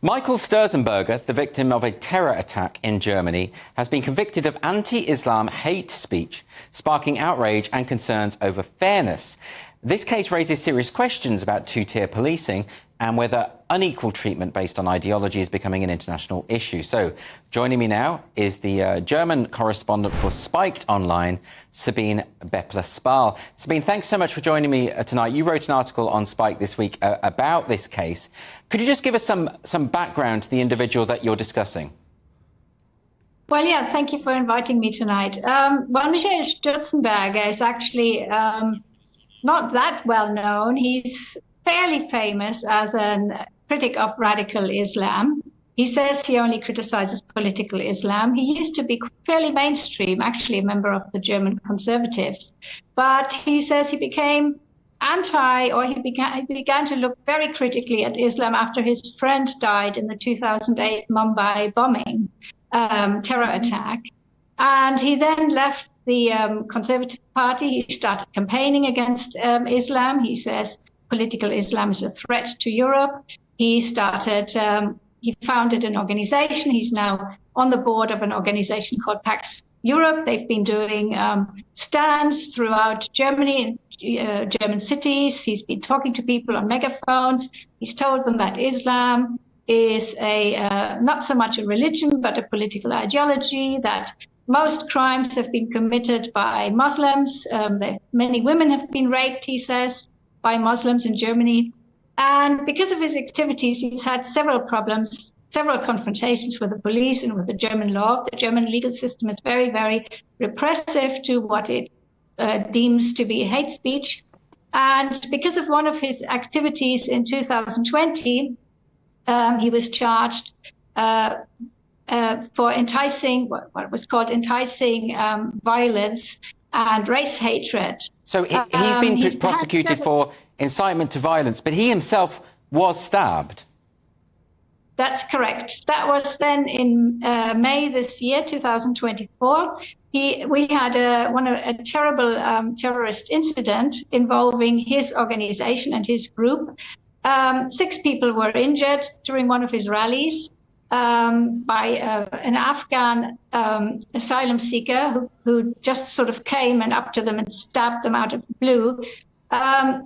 Michael Sturzenberger, the victim of a terror attack in Germany, has been convicted of anti-Islam hate speech, sparking outrage and concerns over fairness. This case raises serious questions about two-tier policing and whether unequal treatment based on ideology is becoming an international issue. So, joining me now is the German correspondent for Spiked Online, Sabine Beppler-Spahl. Sabine, thanks so much for joining me tonight. You wrote an article on Spike this week about this case. Could you just give us some background to the individual that you're discussing? Well, yeah, thank you for inviting me tonight. Michael Sturzenberger is actually not that well known. He's fairly famous as a critic of radical Islam. He says he only criticizes political Islam. He used to be fairly mainstream, actually a member of the German conservatives. But he says he became he began to look very critically at Islam after his friend died in the 2008 Mumbai bombing terror attack. And he then left the Conservative Party. He started campaigning against Islam. He says political Islam is a threat to Europe. He founded an organization. He's now on the board of an organization called Pax Europe. They've been doing stands throughout Germany, in German cities. He's been talking to people on megaphones. He's told them that Islam is not so much a religion, but a political ideology, that most crimes have been committed by Muslims. Many women have been raped, he says, by Muslims in Germany. And because of his activities, he's had several problems, several confrontations with the police and with the German law. The German legal system is very, very repressive to what it deems to be hate speech. And because of one of his activities in 2020, he was charged for enticing, what was called enticing violence and race hatred. So he's been prosecuted for incitement to violence, but he himself was stabbed. That's correct. That was then in May this year, 2024. We had a terrible terrorist incident involving his organization and his group. 6 people were injured during one of his rallies by an Afghan asylum seeker who just sort of came and up to them and stabbed them out of the blue.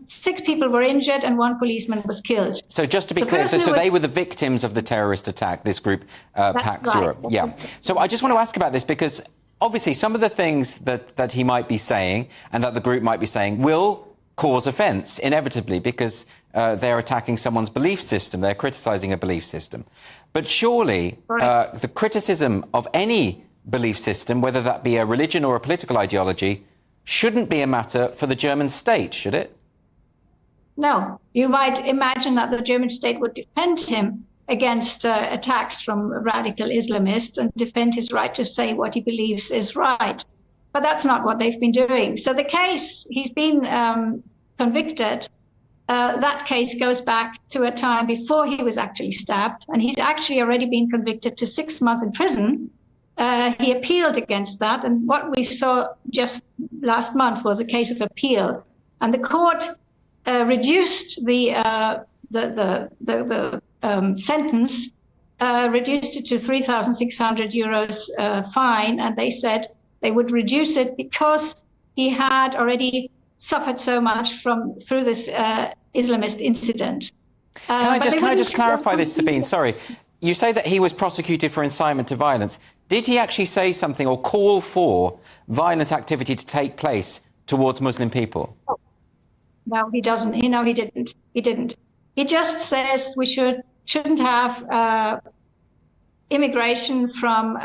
6 people were injured and 1 policeman was killed. So just to be clear, so they were the victims of the terrorist attack, this group, Pax Europe. Yeah. So I just want to ask about this because obviously some of the things that he might be saying and that the group might be saying will cause offence, inevitably, because they're attacking someone's belief system, they're criticising a belief system. But surely the criticism of any belief system, whether that be a religion or a political ideology, shouldn't be a matter for the German state, should it? No. You might imagine that the German state would defend him against attacks from radical Islamists and defend his right to say what he believes is right. But that's not what they've been doing. So the case, he's been convicted. That case goes back to a time before he was actually stabbed, and he's actually already been convicted to 6 months in prison. He appealed against that, and what we saw just last month was a case of appeal, and the court reduced the sentence, reduced it to 3,600 euros fine, and they said they would reduce it because he had already suffered so much through this Islamist incident. Can I just clarify this, Sabine? Sorry. You say that he was prosecuted for incitement to violence. Did he actually say something or call for violent activity to take place towards Muslim people? No, he doesn't. He didn't. He didn't. He just says we shouldn't have immigration from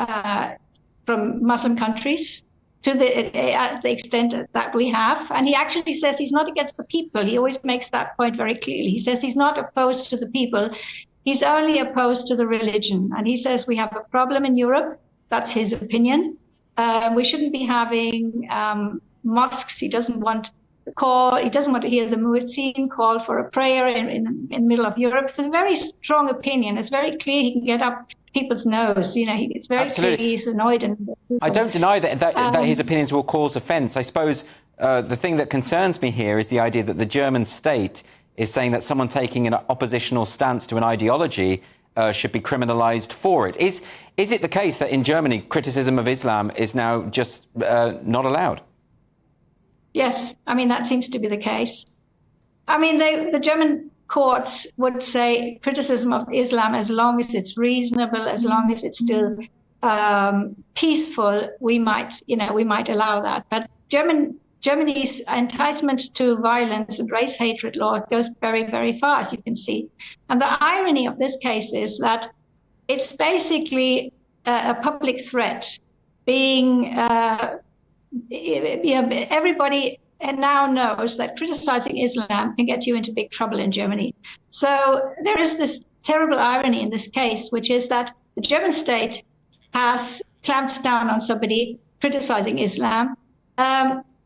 Muslim countries to the extent that we have. And he actually says he's not against the people. He always makes that point very clearly. He says he's not opposed to the people. He's only opposed to the religion. And he says we have a problem in Europe. That's his opinion. We shouldn't be having mosques. He doesn't want to hear the muezzin call for a prayer in the middle of Europe. It's a very strong opinion. It's very clear he can get up people's nose. It's very clear he's annoyed. I don't deny that his opinions will cause offence. I suppose the thing that concerns me here is the idea that the German state is saying that someone taking an oppositional stance to an ideology should be criminalised for it. Is it the case that in Germany criticism of Islam is now just not allowed? Yes, I mean, that seems to be the case. I mean, the German courts would say criticism of Islam, as long as it's reasonable, as long as it's still peaceful, we might allow that. But Germany's enticement to violence and race hatred law goes very, very far, as you can see. And the irony of this case is that it's basically a public threat being, everybody now knows that criticizing Islam can get you into big trouble in Germany. So there is this terrible irony in this case, which is that the German state has clamped down on somebody criticizing Islam.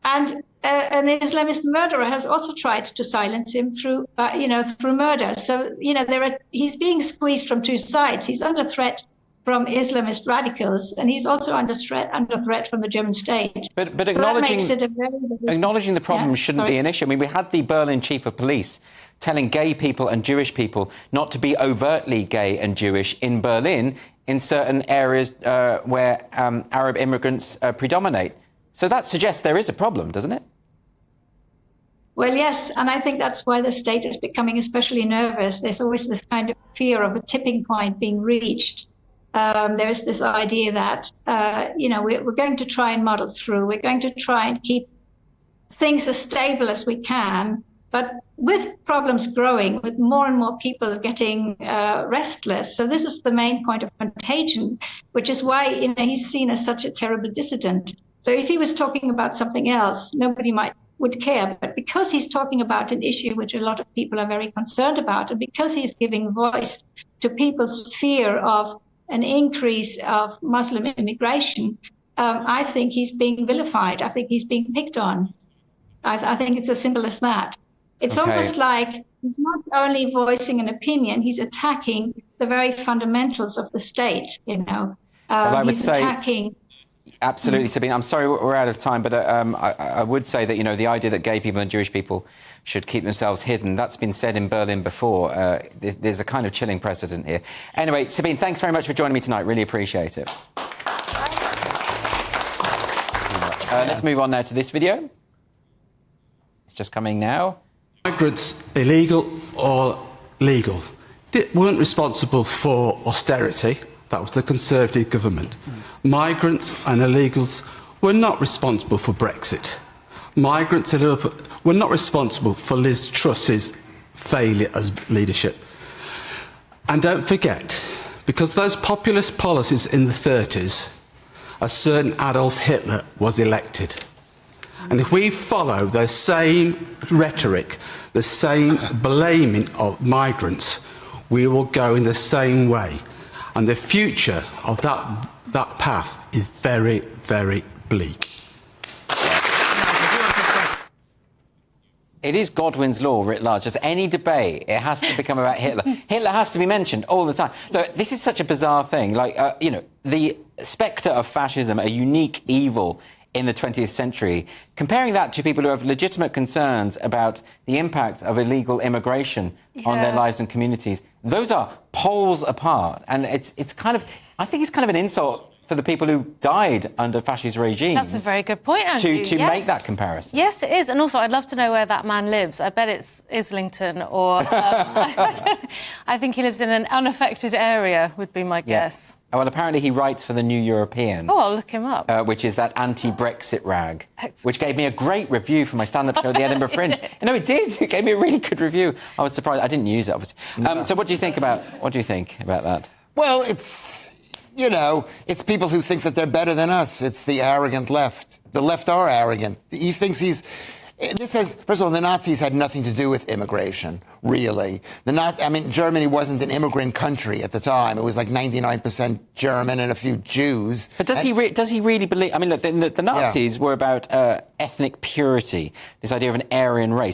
And an Islamist murderer has also tried to silence him through murder. So, he's being squeezed from two sides. He's under threat from Islamist radicals, and he's also under threat from the German state. But acknowledging the problem shouldn't be an issue. I mean, we had the Berlin chief of police telling gay people and Jewish people not to be overtly gay and Jewish in Berlin in certain areas where Arab immigrants predominate. So that suggests there is a problem, doesn't it? Well, yes, and I think that's why the state is becoming especially nervous. There's always this kind of fear of a tipping point being reached. There's this idea that, we're going to try and muddle through. We're going to try and keep things as stable as we can. But with problems growing, with more and more people getting restless, so this is the main point of contagion, which is why he's seen as such a terrible dissident. So if he was talking about something else, nobody would care. But because he's talking about an issue which a lot of people are very concerned about, and because he's giving voice to people's fear of an increase of Muslim immigration, I think he's being vilified. I think he's being picked on. I think it's as simple as that. It's almost like he's not only voicing an opinion, he's attacking the very fundamentals of the state, Well, I would he's say attacking... Absolutely, Sabine. I'm sorry we're out of time, but I would say that, the idea that gay people and Jewish people should keep themselves hidden, that's been said in Berlin before. There's a kind of chilling precedent here. Anyway, Sabine, thanks very much for joining me tonight. Really appreciate it. Let's move on now to this video. It's just coming now. Migrants, illegal or legal, they weren't responsible for austerity. That was the Conservative government. Migrants and illegals were not responsible for Brexit. Migrants and illegals were not responsible for Liz Truss's failure as leadership. And don't forget, because those populist policies in the 30s, a certain Adolf Hitler was elected. And if we follow the same rhetoric, the same blaming of migrants, we will go in the same way. And the future of that path is very, very bleak. It is Godwin's law writ large. As any debate, it has to become about Hitler. Hitler has to be mentioned all the time. Look, this is such a bizarre thing. The spectre of fascism, a unique evil in the 20th century, comparing that to people who have legitimate concerns about the impact of illegal immigration on their lives and communities, those are poles apart. And it's kind of, I think it's kind of an insult for the people who died under fascist regimes. That's a very good point, Andrew. To make that comparison. Yes, it is. And also, I'd love to know where that man lives. I bet it's Islington or... I think he lives in an unaffected area, would be my guess. Well, apparently he writes for the New European. Oh, I'll look him up. Which is that anti-Brexit rag, which gave me a great review for my stand-up show at the Edinburgh Fringe. No, it did. It gave me a really good review. I was surprised. I didn't use it, obviously. So what do you think about that? Well, it's people who think that they're better than us. It's the arrogant left. The left are arrogant. He thinks he's... first of all, the Nazis had nothing to do with immigration, really. Germany wasn't an immigrant country at the time. It was like 99% German and a few Jews. But does he really believe... I mean, look, the Nazis were about ethnic purity, this idea of an Aryan race.